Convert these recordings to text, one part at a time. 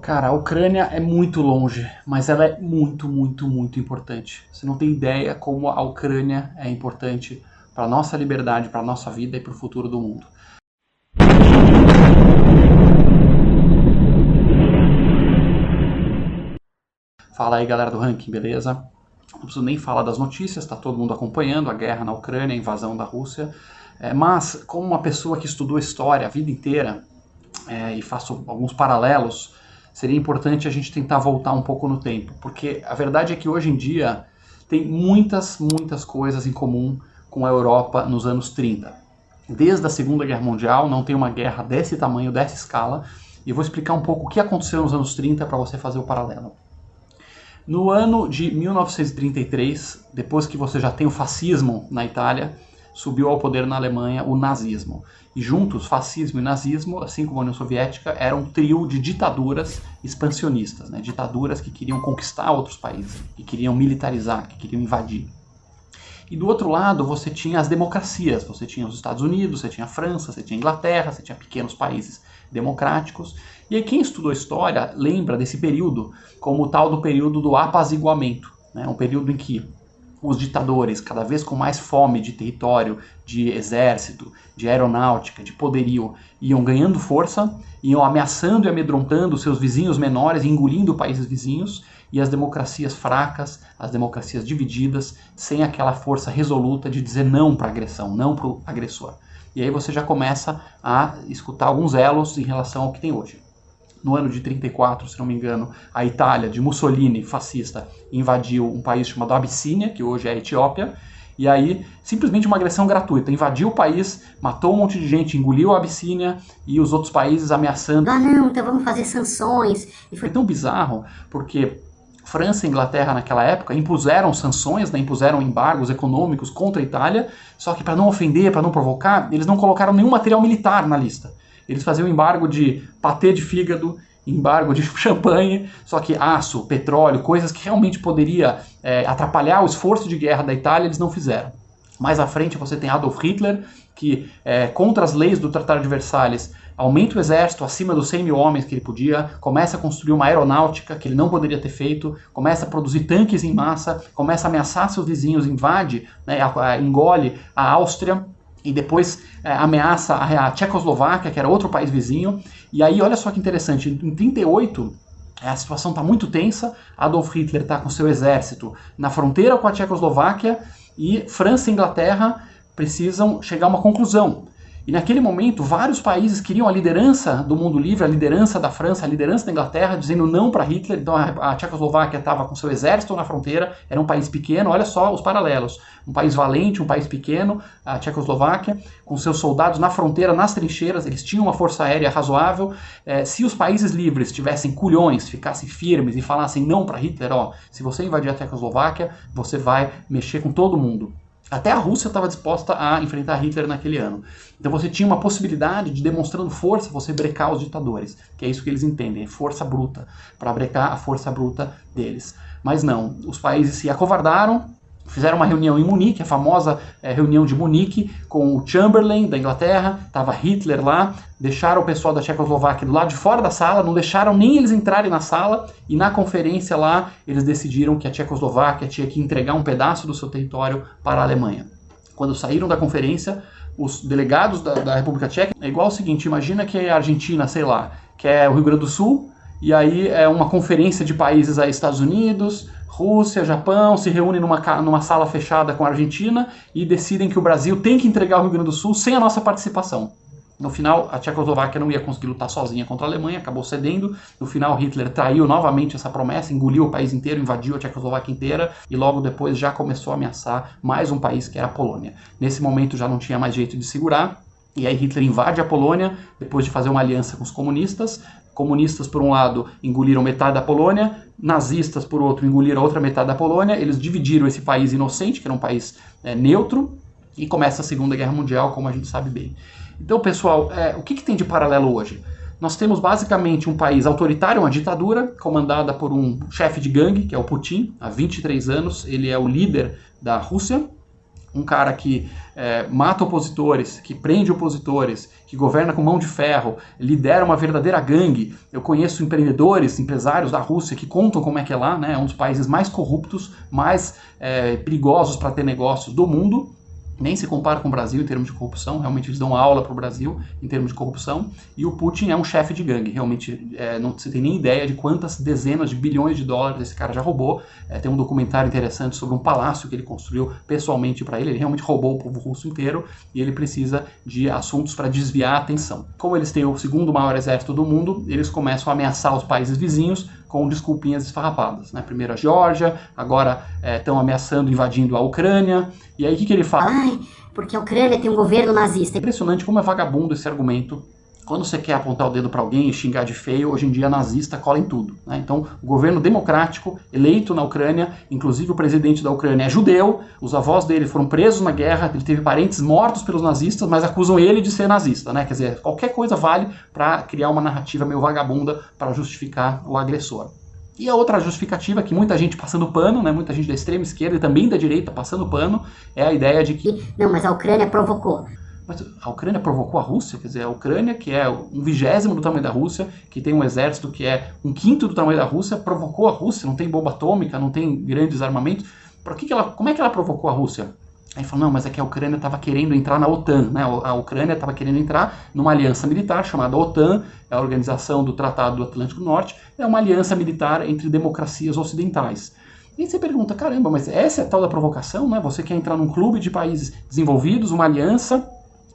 Cara, a Ucrânia é muito longe, mas ela é muito, muito, muito importante. Você não tem ideia como a Ucrânia é importante para a nossa liberdade, para a nossa vida e para o futuro do mundo. Fala aí, galera do Ranking, beleza? Não preciso nem falar das notícias, está todo mundo acompanhando a guerra na Ucrânia, a invasão da Rússia. Mas, como uma pessoa que estudou história a vida inteira, e faço alguns paralelos, seria importante a gente tentar voltar um pouco no tempo, porque a verdade é que hoje em dia tem muitas coisas em comum com a Europa nos anos 30. Desde a Segunda Guerra Mundial não tem uma guerra desse tamanho, dessa escala, e eu vou explicar um pouco o que aconteceu nos anos 30 para você fazer o paralelo. No ano de 1933, depois que você já tem o fascismo na Itália, subiu ao poder na Alemanha o nazismo. E juntos, fascismo e nazismo, assim como a União Soviética, eram um trio de ditaduras expansionistas, né? Ditaduras que queriam conquistar outros países, que queriam militarizar, que queriam invadir. E do outro lado você tinha as democracias, você tinha os Estados Unidos, você tinha a França, você tinha a Inglaterra, você tinha pequenos países democráticos. E aí quem estudou história lembra desse período como o tal do período do apaziguamento, né? Um período em que os ditadores, cada vez com mais fome de território, de exército, de aeronáutica, de poderio, iam ganhando força, iam ameaçando e amedrontando seus vizinhos menores, engolindo países vizinhos, e as democracias fracas, as democracias divididas, sem aquela força resoluta de dizer não para a agressão, não para o agressor. E aí você já começa a escutar alguns elos em relação ao que tem hoje. No ano de 34, se não me engano, a Itália, de Mussolini, fascista, invadiu um país chamado Abissínia, que hoje é a Etiópia, e aí, simplesmente uma agressão gratuita, invadiu o país, matou um monte de gente, engoliu a Abissínia e os outros países ameaçando. Não, então vamos fazer sanções. E foi tão bizarro, porque França e Inglaterra naquela época impuseram sanções, né, impuseram embargos econômicos contra a Itália, só que para não ofender, para não provocar, eles não colocaram nenhum material militar na lista. Eles faziam embargo de patê de fígado, embargo de champanhe, só que aço, petróleo, coisas que realmente poderia atrapalhar o esforço de guerra da Itália, eles não fizeram. Mais à frente você tem Adolf Hitler, que contra as leis do Tratado de Versalhes, aumenta o exército acima dos 100 mil homens que ele podia, começa a construir uma aeronáutica que ele não poderia ter feito, começa a produzir tanques em massa, começa a ameaçar seus vizinhos, invade, né, engole a Áustria, e depois ameaça a Tchecoslováquia, que era outro país vizinho. E aí, olha só que interessante, em 38, a situação está muito tensa, Adolf Hitler está com seu exército na fronteira com a Tchecoslováquia, e França e Inglaterra precisam chegar a uma conclusão. E naquele momento, vários países queriam a liderança do mundo livre, a liderança da França, a liderança da Inglaterra, dizendo não para Hitler. Então a Tchecoslováquia estava com seu exército na fronteira, era um país pequeno, olha só os paralelos. Um país valente, um país pequeno, a Tchecoslováquia, com seus soldados na fronteira, nas trincheiras, eles tinham uma força aérea razoável. Se os países livres tivessem culhões, ficassem firmes e falassem não para Hitler, ó, se você invadir a Tchecoslováquia, você vai mexer com todo mundo. Até a Rússia estava disposta a enfrentar Hitler naquele ano. Então você tinha uma possibilidade de, demonstrando força, você brecar os ditadores. Que é isso que eles entendem, é força bruta. Para brecar a força bruta deles. Mas não, os países se acovardaram, fizeram uma reunião em Munique, a famosa reunião de Munique, com o Chamberlain da Inglaterra, estava Hitler lá, deixaram o pessoal da Tchecoslováquia do lado de fora da sala, não deixaram nem eles entrarem na sala, e na conferência lá eles decidiram que a Tchecoslováquia tinha que entregar um pedaço do seu território para a Alemanha. Quando saíram da conferência, os delegados da República Tcheca, é igual o seguinte, imagina que a Argentina, sei lá, que é o Rio Grande do Sul, e aí é uma conferência de países aí, Estados Unidos, Rússia, Japão, se reúnem numa sala fechada com a Argentina e decidem que o Brasil tem que entregar o Rio Grande do Sul sem a nossa participação. No final, a Tchecoslováquia não ia conseguir lutar sozinha contra a Alemanha, acabou cedendo. No final, Hitler traiu novamente essa promessa, engoliu o país inteiro, invadiu a Tchecoslováquia inteira e logo depois já começou a ameaçar mais um país, que era a Polônia. Nesse momento já não tinha mais jeito de segurar, e aí Hitler invade a Polônia, depois de fazer uma aliança com os comunistas. Comunistas, por um lado, engoliram metade da Polônia, nazistas, por outro, engoliram a outra metade da Polônia. Eles dividiram esse país inocente, que era um país neutro, e começa a Segunda Guerra Mundial, como a gente sabe bem. Então, pessoal, o que tem de paralelo hoje? Nós temos basicamente um país autoritário, uma ditadura, comandada por um chefe de gangue, que é o Putin, há 23 anos, ele é o líder da Rússia. um cara que mata opositores, que prende opositores, que governa com mão de ferro, lidera uma verdadeira gangue. Eu conheço empreendedores, empresários da Rússia que contam como é que é lá, né? É um dos países mais corruptos, mais perigosos para ter negócios do mundo. Nem se compara com o Brasil em termos de corrupção, realmente eles dão aula para o Brasil em termos de corrupção, e o Putin é um chefe de gangue, realmente não se tem nem ideia de quantas dezenas de bilhões de dólares esse cara já roubou. Tem um documentário interessante sobre um palácio que ele construiu pessoalmente para ele realmente roubou o povo russo inteiro, e ele precisa de assuntos para desviar a atenção. Como eles têm o segundo maior exército do mundo, eles começam a ameaçar os países vizinhos com desculpinhas esfarrapadas, né? Primeiro a Geórgia, agora estão ameaçando, invadindo a Ucrânia, e aí o que ele fala? Ai, porque a Ucrânia tem um governo nazista. É impressionante como é vagabundo esse argumento. Quando você quer apontar o dedo para alguém e xingar de feio, hoje em dia nazista cola em tudo, né? Então, o governo democrático, eleito na Ucrânia, inclusive o presidente da Ucrânia é judeu, os avós dele foram presos na guerra, ele teve parentes mortos pelos nazistas, mas acusam ele de ser nazista, né? Quer dizer, qualquer coisa vale para criar uma narrativa meio vagabunda para justificar o agressor. E a outra justificativa, que muita gente passando pano, né, muita gente da extrema esquerda e também da direita passando pano, é a ideia de que... Não, mas a Ucrânia provocou. Mas a Ucrânia provocou a Rússia? Quer dizer, a Ucrânia, que é 1/20 do tamanho da Rússia, que tem um exército que é 1/5 do tamanho da Rússia, provocou a Rússia, não tem bomba atômica, não tem grandes armamentos. Como é que ela provocou a Rússia? Aí falou, não, mas é que a Ucrânia estava querendo entrar na OTAN, né? A Ucrânia estava querendo entrar numa aliança militar chamada OTAN, é a Organização do Tratado do Atlântico Norte, é uma aliança militar entre democracias ocidentais. E aí você pergunta, caramba, mas essa é a tal da provocação, né? Você quer entrar num clube de países desenvolvidos, uma aliança,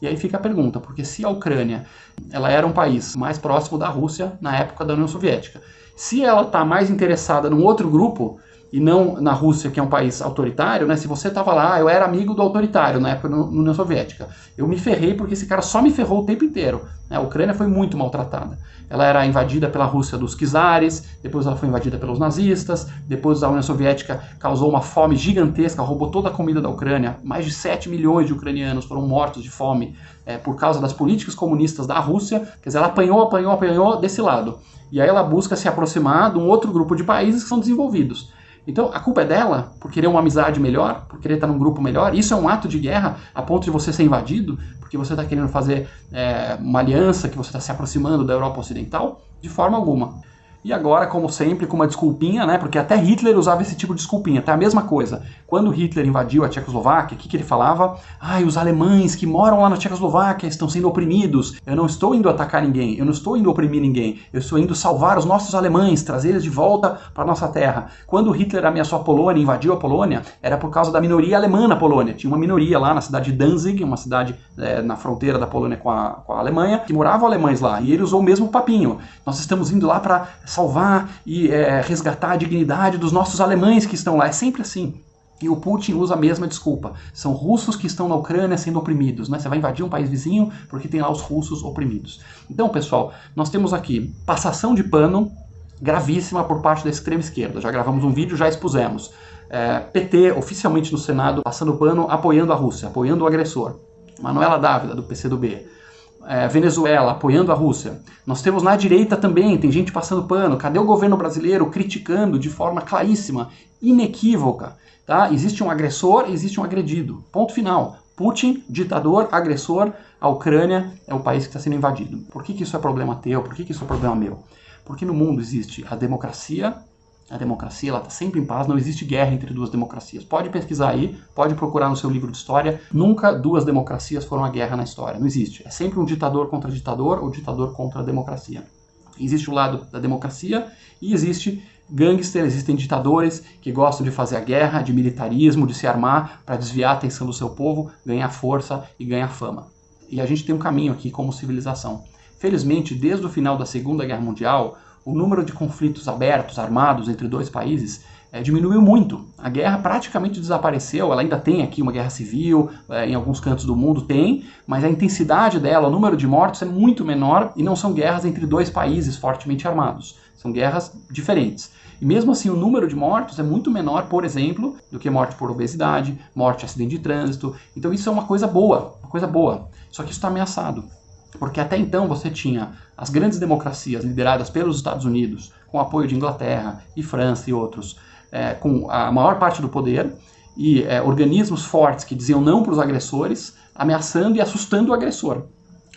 e aí fica a pergunta, porque se a Ucrânia ela era um país mais próximo da Rússia na época da União Soviética, se ela está mais interessada num outro grupo, e não na Rússia, que é um país autoritário, né? Se você estava lá, eu era amigo do autoritário na época da União Soviética. Eu me ferrei porque esse cara só me ferrou o tempo inteiro, né? A Ucrânia foi muito maltratada. Ela era invadida pela Rússia dos czares, depois ela foi invadida pelos nazistas, depois a União Soviética causou uma fome gigantesca, roubou toda a comida da Ucrânia. Mais de 7 milhões de ucranianos foram mortos de fome por causa das políticas comunistas da Rússia. Quer dizer, ela apanhou desse lado. E aí ela busca se aproximar de um outro grupo de países que são desenvolvidos. Então, a culpa é dela por querer uma amizade melhor, por querer estar num grupo melhor. Isso é um ato de guerra a ponto de você ser invadido, porque você está querendo fazer uma aliança, que você está se aproximando da Europa Ocidental? De forma alguma. E agora, como sempre, com uma desculpinha, né? Porque até Hitler usava esse tipo de desculpinha, tá? A mesma coisa. Quando Hitler invadiu a Tchecoslováquia, o que ele falava? Os alemães que moram lá na Tchecoslováquia estão sendo oprimidos. Eu não estou indo atacar ninguém, eu não estou indo oprimir ninguém. Eu estou indo salvar os nossos alemães, trazer eles de volta para a nossa terra. Quando Hitler ameaçou a Polônia, invadiu a Polônia, era por causa da minoria alemã na Polônia. Tinha uma minoria lá na cidade de Danzig, uma cidade na fronteira da Polônia com a Alemanha, que moravam alemães lá. E ele usou o mesmo papinho. Nós estamos indo lá para salvar e resgatar a dignidade dos nossos alemães que estão lá. É sempre assim. E o Putin usa a mesma desculpa. São russos que estão na Ucrânia sendo oprimidos, né? Você vai invadir um país vizinho porque tem lá os russos oprimidos. Então, pessoal, nós temos aqui passação de pano gravíssima por parte da extrema esquerda. Já gravamos um vídeo, já expusemos. PT, oficialmente no Senado, passando pano, apoiando a Rússia, apoiando o agressor. Manuela Dávila, do PCdoB. Venezuela, apoiando a Rússia. Nós temos na direita também, tem gente passando pano. Cadê o governo brasileiro criticando de forma claríssima, inequívoca? Tá? Existe um agressor, existe um agredido. Ponto final. Putin, ditador, agressor, a Ucrânia é o país que está sendo invadido. Por que isso é problema teu? Por que isso é problema meu? Porque no mundo existe a democracia ela está sempre em paz, não existe guerra entre duas democracias. Pode pesquisar aí, pode procurar no seu livro de história, nunca duas democracias foram a guerra na história, não existe. É sempre um ditador contra ditador ou ditador contra a democracia. Existe o lado da democracia e existe gangster, existem ditadores que gostam de fazer a guerra, de militarismo, de se armar para desviar a atenção do seu povo, ganhar força e ganhar fama. E a gente tem um caminho aqui como civilização. Felizmente, desde o final da Segunda Guerra Mundial, o número de conflitos abertos, armados entre dois países diminuiu muito. A guerra praticamente desapareceu, ela ainda tem aqui uma guerra civil, em alguns cantos do mundo tem, mas a intensidade dela, o número de mortos é muito menor e não são guerras entre dois países fortemente armados, são guerras diferentes. E mesmo assim o número de mortos é muito menor, por exemplo, do que morte por obesidade, morte em acidente de trânsito. Então isso é uma coisa boa, só que isso está ameaçado. Porque até então você tinha as grandes democracias lideradas pelos Estados Unidos, com apoio de Inglaterra e França e outros, com a maior parte do poder, e organismos fortes que diziam não para os agressores, ameaçando e assustando o agressor.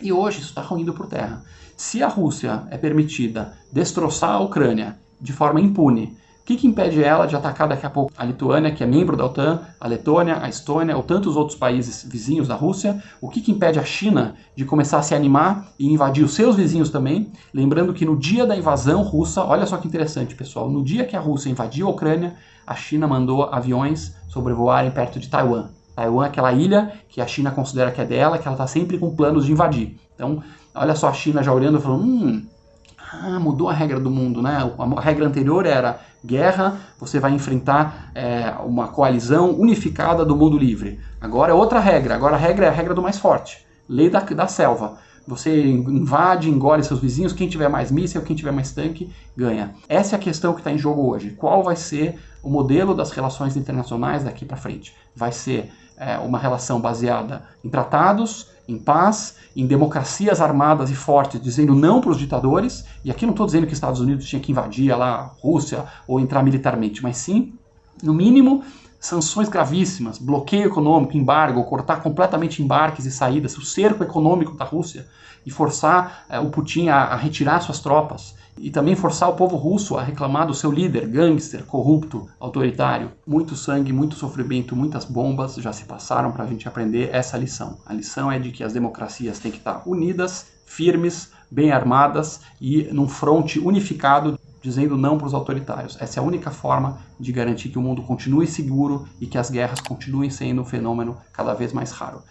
E hoje isso está ruindo por terra. Se a Rússia é permitida destroçar a Ucrânia de forma impune, o que impede ela de atacar daqui a pouco a Lituânia, que é membro da OTAN, a Letônia, a Estônia ou tantos outros países vizinhos da Rússia? O que impede a China de começar a se animar e invadir os seus vizinhos também? Lembrando que no dia da invasão russa, olha só que interessante, pessoal, no dia que a Rússia invadiu a Ucrânia, a China mandou aviões sobrevoarem perto de Taiwan. Taiwan é aquela ilha que a China considera que é dela, que ela está sempre com planos de invadir. Então, olha só a China já olhando e falando, mudou a regra do mundo, né? A regra anterior era guerra, você vai enfrentar uma coalizão unificada do mundo livre. Agora é outra regra, agora a regra é a regra do mais forte, lei da selva. Você invade, engole seus vizinhos, quem tiver mais míssil, quem tiver mais tanque, ganha. Essa é a questão que está em jogo hoje. Qual vai ser o modelo das relações internacionais daqui para frente? Vai ser uma relação baseada em tratados, em paz, em democracias armadas e fortes, dizendo não para os ditadores, e aqui não estou dizendo que os Estados Unidos tinha que invadir a Rússia ou entrar militarmente, mas sim, no mínimo, sanções gravíssimas, bloqueio econômico, embargo, cortar completamente embarques e saídas, o cerco econômico da Rússia e forçar o Putin a retirar suas tropas e também forçar o povo russo a reclamar do seu líder, gangster, corrupto, autoritário. Muito sangue, muito sofrimento, muitas bombas já se passaram para a gente aprender essa lição. A lição é de que as democracias têm que estar unidas, firmes, bem armadas e num fronte unificado, dizendo não para os autoritários. Essa é a única forma de garantir que o mundo continue seguro e que as guerras continuem sendo um fenômeno cada vez mais raro.